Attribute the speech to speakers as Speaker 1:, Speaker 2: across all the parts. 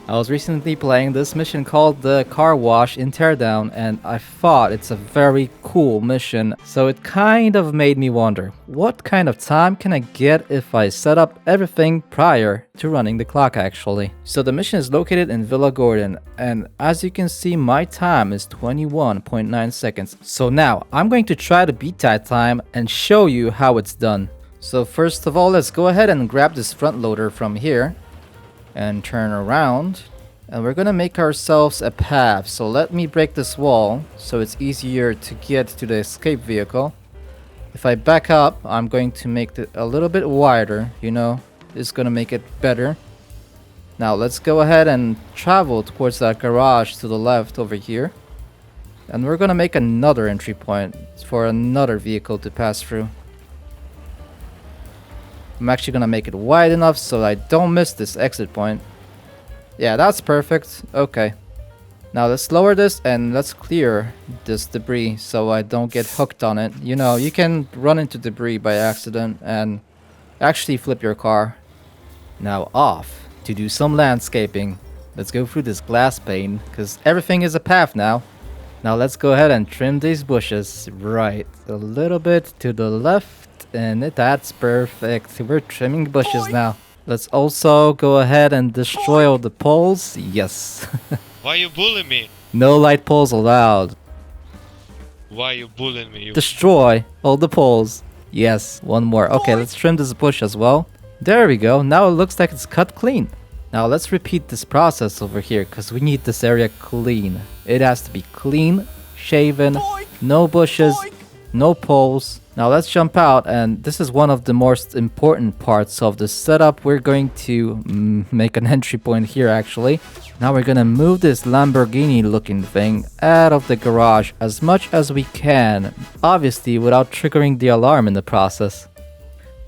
Speaker 1: I was recently playing this mission called the Car Wash in Teardown, and I thought it's a very cool mission, so it kind of made me wonder, what kind of time can I get if I set up everything prior to running the clock actually? So the mission is located in Villa Gordon, and as you can see my time is 21.9 seconds. So now I'm going to try to beat that time and show you how it's done. So first of all, let's go ahead and grab this front loader from here and turn around, and we're gonna make ourselves a path. So let me break this wall so it's easier to get to the escape vehicle. If I back up, I'm going to make it a little bit wider, you know, it's gonna make it better. Now let's go ahead and travel towards that garage to the left over here, and we're gonna make another entry point for another vehicle to pass through. I'm actually gonna make it wide enough so I don't miss this exit point. Yeah, that's perfect. Okay. Now let's lower this and let's clear this debris so I don't get hooked on it. You know, you can run into debris by accident and actually flip your car. Now off to do some landscaping. Let's go through this glass pane because everything is a path now. Now let's go ahead and trim these bushes. Right, a little bit to the left. And that's perfect. We're trimming bushes now. Let's also go ahead and destroy all the poles. Yes.
Speaker 2: Why you bullying me?
Speaker 1: No light poles allowed.
Speaker 2: Why you bullying me?
Speaker 1: Destroy all the poles. Yes, one more. Okay, let's trim this bush as well. There we go. Now it looks like it's cut clean. Now let's repeat this process over here because we need this area clean. It has to be clean, shaven, no bushes, no poles. Now let's jump out, and this is one of the most important parts of the setup. We're going to make an entry point here actually. Now we're gonna move this Lamborghini looking thing out of the garage as much as we can, obviously without triggering the alarm in the process.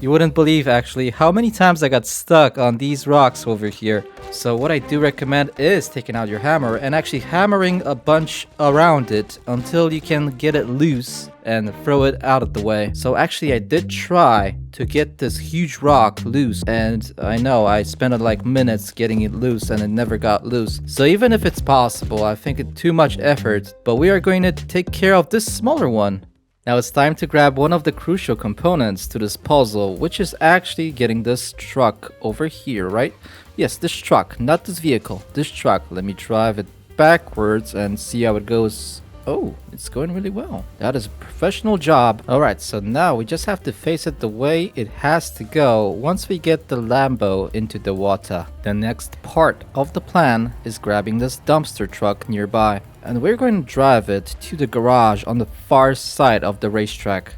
Speaker 1: You wouldn't believe actually how many times I got stuck on these rocks over here. So what I do recommend is taking out your hammer and actually hammering a bunch around it until you can get it loose and throw it out of the way. So actually I did try to get this huge rock loose, and I know I spent like minutes getting it loose and it never got loose. So even if it's possible, I think it's too much effort, but we are going to take care of this smaller one. Now it's time to grab one of the crucial components to this puzzle, which is actually getting this truck over here, right? Yes, this truck, not this vehicle, this truck. Let me drive it backwards and see how it goes. Oh, it's going really well. That is a professional job. Alright, so now we just have to face it the way it has to go once we get the Lambo into the water. The next part of the plan is grabbing this dumpster truck nearby, and we're going to drive it to the garage on the far side of the racetrack.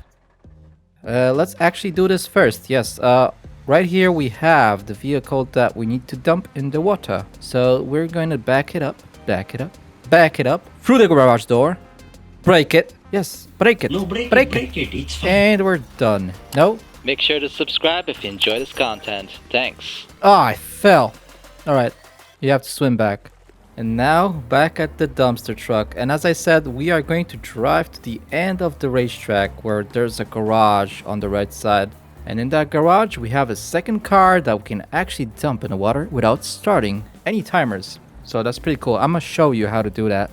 Speaker 1: Let's actually do this first. Yes, right here we have the vehicle that we need to dump in the water. So we're going to back it up through the garage door, break it. Yes, break it.
Speaker 3: No, break it. It's fine.
Speaker 1: And we're done. No?
Speaker 4: Make sure to subscribe if you enjoy this content. Thanks.
Speaker 1: Ah, I fell. Alright, you have to swim back. And now, back at the dumpster truck. And as I said, we are going to drive to the end of the racetrack where there's a garage on the right side. And in that garage, we have a second car that we can actually dump in the water without starting any timers. So that's pretty cool. I'm gonna show you how to do that.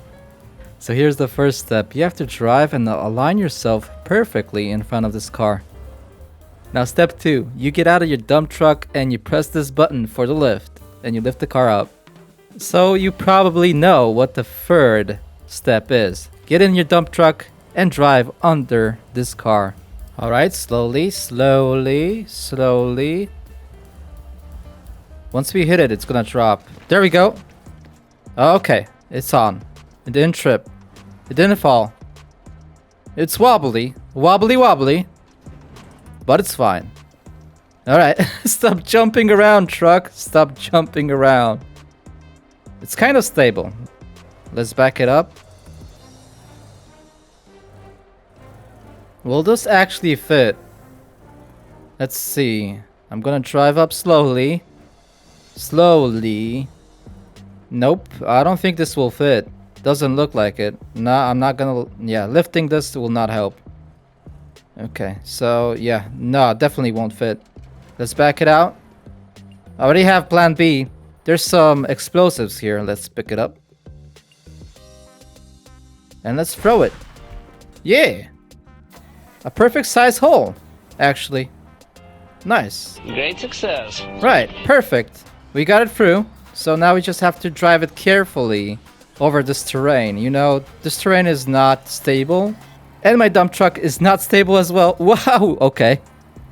Speaker 1: So here's the first step. You have to drive and align yourself perfectly in front of this car. Now step 2, you get out of your dump truck and you press this button for the lift, and you lift the car up. So you probably know what the third step is. Get in your dump truck and drive under this car. Alright, slowly. Once we hit it, it's gonna drop. There we go. Okay, it's on. It didn't trip. It didn't fall. It's wobbly, but it's fine. Alright, stop jumping around, truck. Stop jumping around. It's kind of stable. Let's back it up. Will this actually fit? Let's see. I'm gonna drive up slowly. Nope, I don't think this will fit. Doesn't look like it. No, I'm not gonna... Yeah, lifting this will not help. Okay, so yeah, no, definitely won't fit. Let's back it out. I already have plan B. There's some explosives here. Let's pick it up. And let's throw it. Yeah! A perfect size hole, actually. Nice.
Speaker 4: Great success.
Speaker 1: Right, perfect. We got it through. So now we just have to drive it carefully over this terrain. You know, this terrain is not stable. And my dump truck is not stable as well. Wow, okay.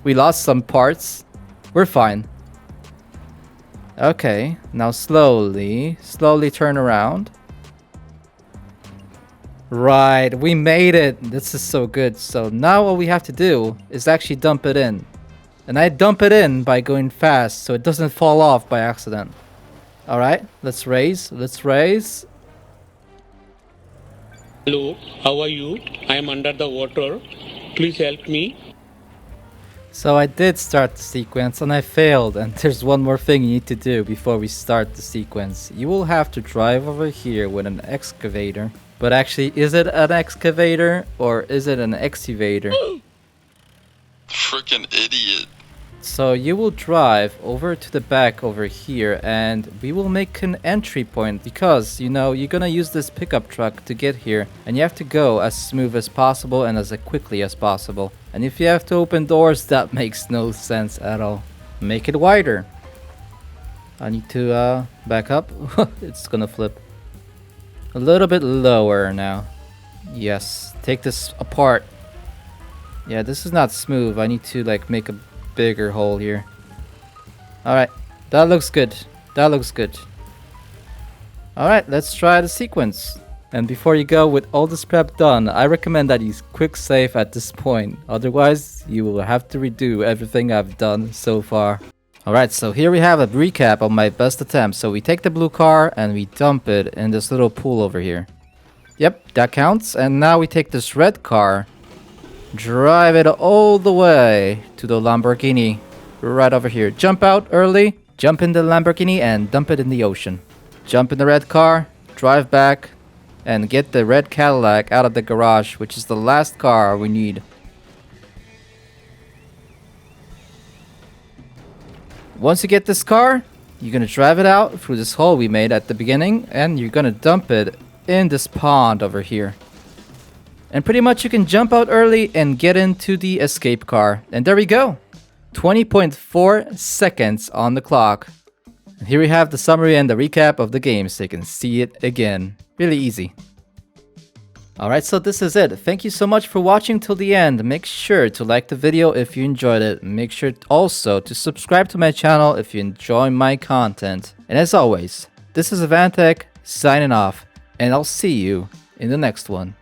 Speaker 1: We lost some parts. We're fine. Okay, now slowly turn around. Right, we made it. This is so good. So now what we have to do is actually dump it in. And I dump it in by going fast so it doesn't fall off by accident. Alright, let's raise.
Speaker 3: Hello, how are you? I am under the water. Please help me.
Speaker 1: So I did start the sequence and I failed, and there's one more thing you need to do before we start the sequence. You will have to drive over here with an excavator. But actually, is it an excavator or is it an excavator?
Speaker 5: Freaking idiot.
Speaker 1: So you will drive over to the back over here and we will make an entry point because, you know, you're gonna use this pickup truck to get here and you have to go as smooth as possible and as quickly as possible. And if you have to open doors, that makes no sense at all. Make it wider. I need to back up. It's gonna flip. A little bit lower now. Yes, take this apart. Yeah, this is not smooth. I need to like make a bigger hole here. Alright, that looks good. Alright, let's try the sequence. And before you go with all this prep done, I recommend that you quick save at this point. Otherwise, you will have to redo everything I've done so far. Alright, so here we have a recap of my best attempt. So we take the blue car and we dump it in this little pool over here. Yep, that counts. And now we take this red car, drive it all the way to the Lamborghini right over here. Jump out early, jump in the Lamborghini and dump it in the ocean. Jump in the red car, drive back, and get the red Cadillac out of the garage, which is the last car we need. Once you get this car, you're gonna drive it out through this hole we made at the beginning, and you're gonna dump it in this pond over here. And pretty much you can jump out early and get into the escape car. And there we go. 20.4 seconds on the clock. And here we have the summary and the recap of the game so you can see it again. Really easy. Alright, so this is it. Thank you so much for watching till the end. Make sure to like the video if you enjoyed it. Make sure also to subscribe to my channel if you enjoy my content. And as always, this is Avantech signing off, and I'll see you in the next one.